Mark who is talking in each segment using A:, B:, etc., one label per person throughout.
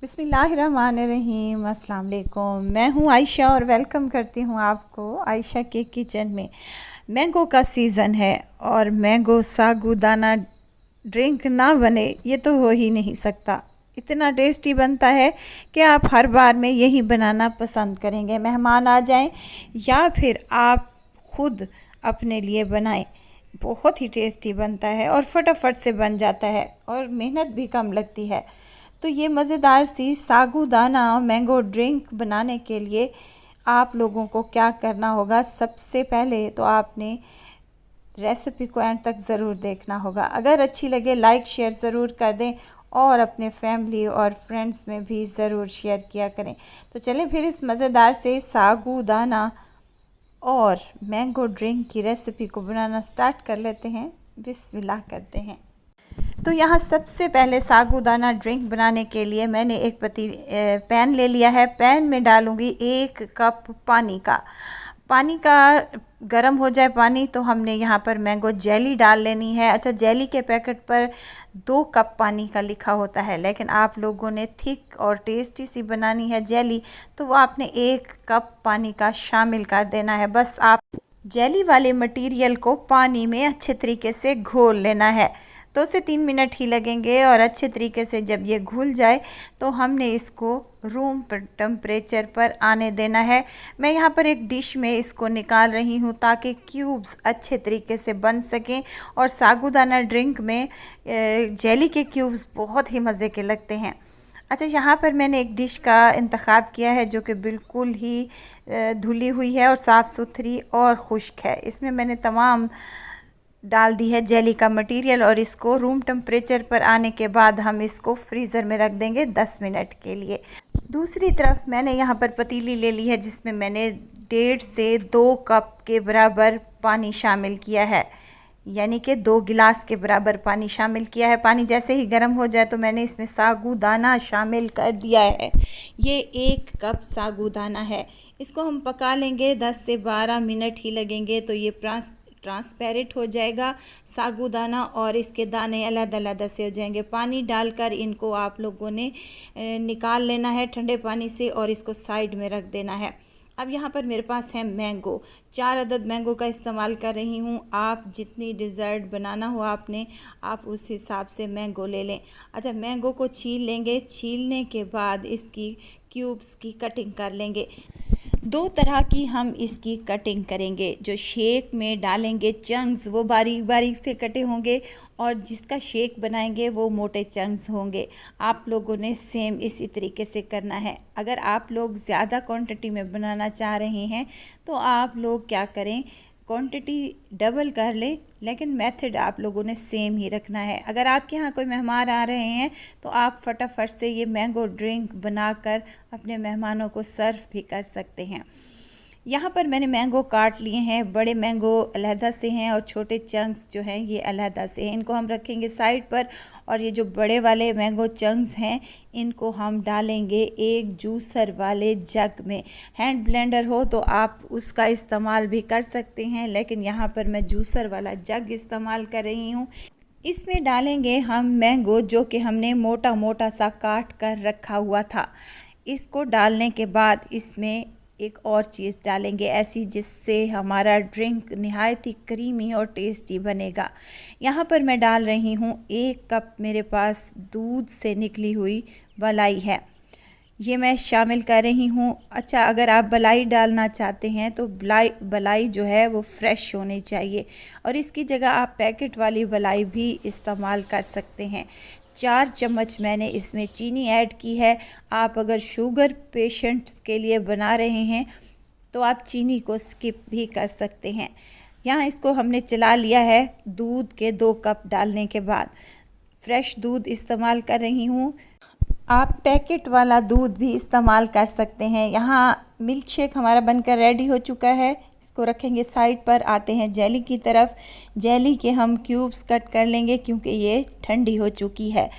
A: बिस्मिल्लाहिर्रहमानिर्रहीम। अस्सलाम वालेकुम। मैं हूँ आयशा और वेलकम करती हूँ आपको आयशा के किचन में। मैंगो का सीज़न है और मैंगो सागूदाना ड्रिंक ना बने ये तो हो ही नहीं सकता। इतना टेस्टी बनता है कि आप हर बार में यही बनाना पसंद करेंगे। मेहमान आ जाएं या फिर आप खुद अपने लिए बनाएं, बहुत ही टेस्टी बनता है और फटाफट से बन जाता है और मेहनत भी कम लगती है। तो ये मज़ेदार सी सागूदाना मैंगो ड्रिंक बनाने के लिए आप लोगों को क्या करना होगा, सबसे पहले तो आपने रेसिपी को एंड तक ज़रूर देखना होगा। अगर अच्छी लगे लाइक शेयर ज़रूर कर दें और अपने फैमिली और फ्रेंड्स में भी ज़रूर शेयर किया करें। तो चलें फिर इस मज़ेदार से सागूदाना और मैंगो ड्रिंक की रेसिपी को बनाना स्टार्ट कर लेते हैं। बिस्मिल्लाह करते हैं। तो यहाँ सबसे पहले सागूदाना ड्रिंक बनाने के लिए मैंने एक पैन ले लिया है। पैन में डालूँगी 1 कप पानी का गर्म हो जाए पानी तो हमने यहाँ पर मैंगो जेली डाल लेनी है। अच्छा, जेली के पैकेट पर 2 कप पानी का लिखा होता है, लेकिन आप लोगों ने थिक और टेस्टी सी बनानी है जेली तो वो आपने 1 कप पानी का शामिल कर देना है। बस आप जेली वाले मटेरियल को पानी में अच्छे तरीके से घोल लेना है। 2 से 3 मिनट ही लगेंगे और अच्छे तरीके से जब ये घुल जाए तो हमने इसको रूम टेम्परेचर पर आने देना है। मैं यहाँ पर एक डिश में इसको निकाल रही हूँ ताकि क्यूब्स अच्छे तरीके से बन सकें। और सागूदाना ड्रिंक में जेली के क्यूब्स बहुत ही मज़े के लगते हैं। अच्छा, यहाँ पर मैंने एक डिश का इंतखाब किया है जो कि बिल्कुल ही धुली हुई है और साफ़ सुथरी और खुश्क है। इसमें मैंने तमाम डाल दी है जेली का मटेरियल और इसको रूम टेम्परेचर पर आने के बाद हम इसको फ्रीज़र में रख देंगे 10 मिनट के लिए। दूसरी तरफ मैंने यहाँ पर पतीली ले ली है जिसमें मैंने 1.5 से 2 कप के बराबर पानी शामिल किया है, यानी कि 2 गिलास के बराबर पानी शामिल किया है। पानी जैसे ही गर्म हो जाए तो मैंने इसमें सागूदाना शामिल कर दिया है। ये 1 कप सागूदाना है। इसको हम पका लेंगे, 10 से 12 मिनट ही लगेंगे तो ये ट्रांसपेरेंट हो जाएगा सागूदाना और इसके दाने अलग-अलग से हो जाएंगे। पानी डालकर इनको आप लोगों ने निकाल लेना है ठंडे पानी से और इसको साइड में रख देना है। अब यहाँ पर मेरे पास है मैंगो, 4 अदद मैंगो का इस्तेमाल कर रही हूँ। आप जितनी डिज़र्ट बनाना हो आप उस हिसाब से मैंगो ले लें। अच्छा, मैंगो को छील लेंगे। छीलने के बाद इसकी क्यूब्स की कटिंग कर लेंगे। 2 तरह की हम इसकी कटिंग करेंगे। जो शेक में डालेंगे चंक्स वो बारीक बारीक से कटे होंगे और जिसका शेक बनाएंगे वो मोटे चंक्स होंगे। आप लोगों ने सेम इसी तरीके से करना है। अगर आप लोग ज़्यादा क्वांटिटी में बनाना चाह रहे हैं तो आप लोग क्या करें, क्वांटिटी डबल कर लें, लेकिन मेथड आप लोगों ने सेम ही रखना है। अगर आपके यहाँ कोई मेहमान आ रहे हैं तो आप फटाफट से ये मैंगो ड्रिंक बनाकर अपने मेहमानों को सर्व भी कर सकते हैं। यहाँ पर मैंने मैंगो काट लिए हैं। बड़े मैंगो अलहदा से हैं और छोटे चंक्स जो हैं ये अलहदा से हैं। इनको हम रखेंगे साइड पर और ये जो बड़े वाले मैंगो चंक्स हैं इनको हम डालेंगे एक जूसर वाले जग में। हैंड ब्लेंडर हो तो आप उसका इस्तेमाल भी कर सकते हैं, लेकिन यहाँ पर मैं जूसर वाला जग इस्तेमाल कर रही हूँ। इसमें डालेंगे हम मैंगो जो कि हमने मोटा मोटा सा काट कर रखा हुआ था। इसको डालने के बाद इसमें एक और चीज़ डालेंगे ऐसी जिससे हमारा ड्रिंक नहायत ही क्रीमी और टेस्टी बनेगा। यहाँ पर मैं डाल रही हूँ 1 कप मेरे पास दूध से निकली हुई मलाई है, ये मैं शामिल कर रही हूँ। अच्छा, अगर आप मलाई डालना चाहते हैं तो मलाई जो है वो फ्रेश होनी चाहिए और इसकी जगह आप पैकेट वाली मलाई भी इस्तेमाल कर सकते हैं। 4 चम्मच मैंने इसमें चीनी ऐड की है। आप अगर शुगर पेशेंट्स के लिए बना रहे हैं तो आप चीनी को स्किप भी कर सकते हैं। यहाँ इसको हमने चला लिया है। दूध के 2 कप डालने के बाद फ्रेश दूध इस्तेमाल कर रही हूँ। आप पैकेट वाला दूध भी इस्तेमाल कर सकते हैं। यहाँ मिल्क शेक हमारा बनकर रेडी हो चुका है। इसको रखेंगे साइड पर। आते हैं जेली की तरफ। जेली के हम क्यूब्स कट कर लेंगे क्योंकि ये ठंडी हो चुकी है।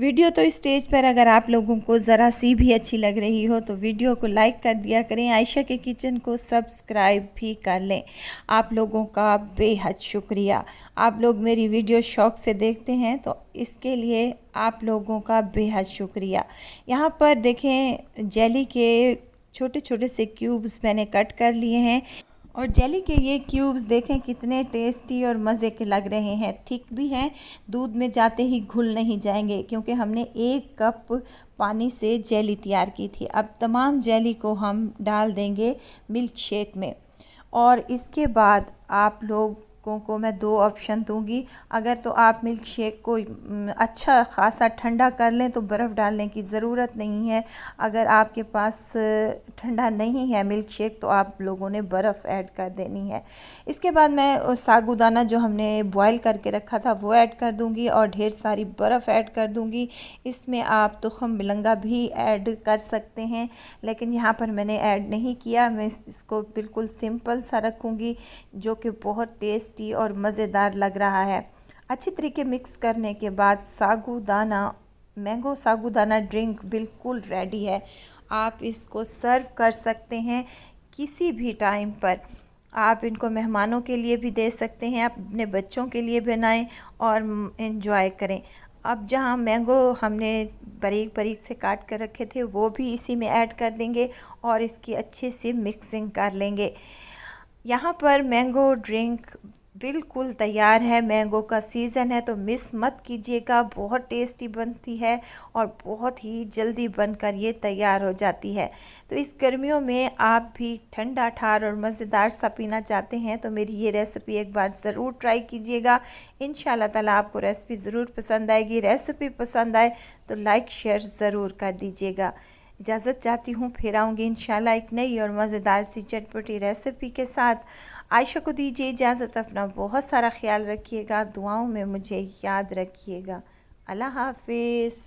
A: वीडियो तो इस स्टेज पर अगर आप लोगों को ज़रा सी भी अच्छी लग रही हो तो वीडियो को लाइक कर दिया करें। आयशा के किचन को सब्सक्राइब भी कर लें। आप लोगों का बेहद शुक्रिया। आप लोग मेरी वीडियो शौक़ से देखते हैं तो इसके लिए आप लोगों का बेहद शुक्रिया। यहाँ पर देखें जेली के छोटे छोटे से क्यूब्स मैंने कट कर लिए हैं और जेली के ये क्यूब्स देखें कितने टेस्टी और मज़े के लग रहे हैं। थिक भी हैं, दूध में जाते ही घुल नहीं जाएंगे क्योंकि हमने 1 कप पानी से जेली तैयार की थी। अब तमाम जेली को हम डाल देंगे मिल्क शेक में और इसके बाद आप लोगों को मैं 2 ऑप्शन दूंगी। अगर तो आप मिल्क शेक को अच्छा खासा ठंडा कर लें तो बर्फ़ डालने की ज़रूरत नहीं है। अगर आपके पास ठंडा नहीं है मिल्क शेक तो आप लोगों ने बर्फ़ ऐड कर देनी है। इसके बाद मैं सागुदाना जो हमने बॉयल करके रखा था वो ऐड कर दूंगी और ढेर सारी बर्फ़ ऐड कर दूंगी। इसमें आप तुख़्म मिलंगा भी ऐड कर सकते हैं लेकिन यहाँ पर मैंने ऐड नहीं किया। मैं इसको बिल्कुल सिंपल सा रखूँगी जो कि बहुत टेस्टी और मज़ेदार लग रहा है। अच्छी तरीके मिक्स करने के बाद सागुदाना मैंगो सागुदाना ड्रिंक बिल्कुल रेडी है। आप इसको सर्व कर सकते हैं किसी भी टाइम पर। आप इनको मेहमानों के लिए भी दे सकते हैं, अपने बच्चों के लिए बनाएं और एंजॉय करें। अब जहाँ मैंगो हमने बारीक बारीक से काट कर रखे थे वो भी इसी में ऐड कर देंगे और इसकी अच्छे से मिक्सिंग कर लेंगे। यहाँ पर मैंगो ड्रिंक बिल्कुल तैयार है। मैंगो का सीज़न है तो मिस मत कीजिएगा। बहुत टेस्टी बनती है और बहुत ही जल्दी बनकर ये तैयार हो जाती है। तो इस गर्मियों में आप भी ठंडा ठार और मज़ेदार सा पीना चाहते हैं तो मेरी ये रेसिपी एक बार ज़रूर ट्राई कीजिएगा। इंशाल्लाह ताला आपको रेसिपी ज़रूर पसंद आएगी। रेसिपी पसंद आए तो लाइक शेयर ज़रूर कर दीजिएगा। इजाज़त चाहती हूँ, फिर आऊँगी इंशाल्लाह एक नई और मज़ेदार सी चटपटी रेसिपी के साथ। आयशा को दीजिए इजाज़त। अपना बहुत सारा ख्याल रखिएगा। दुआओं में मुझे याद रखिएगा। अल्लाह हाफिज़।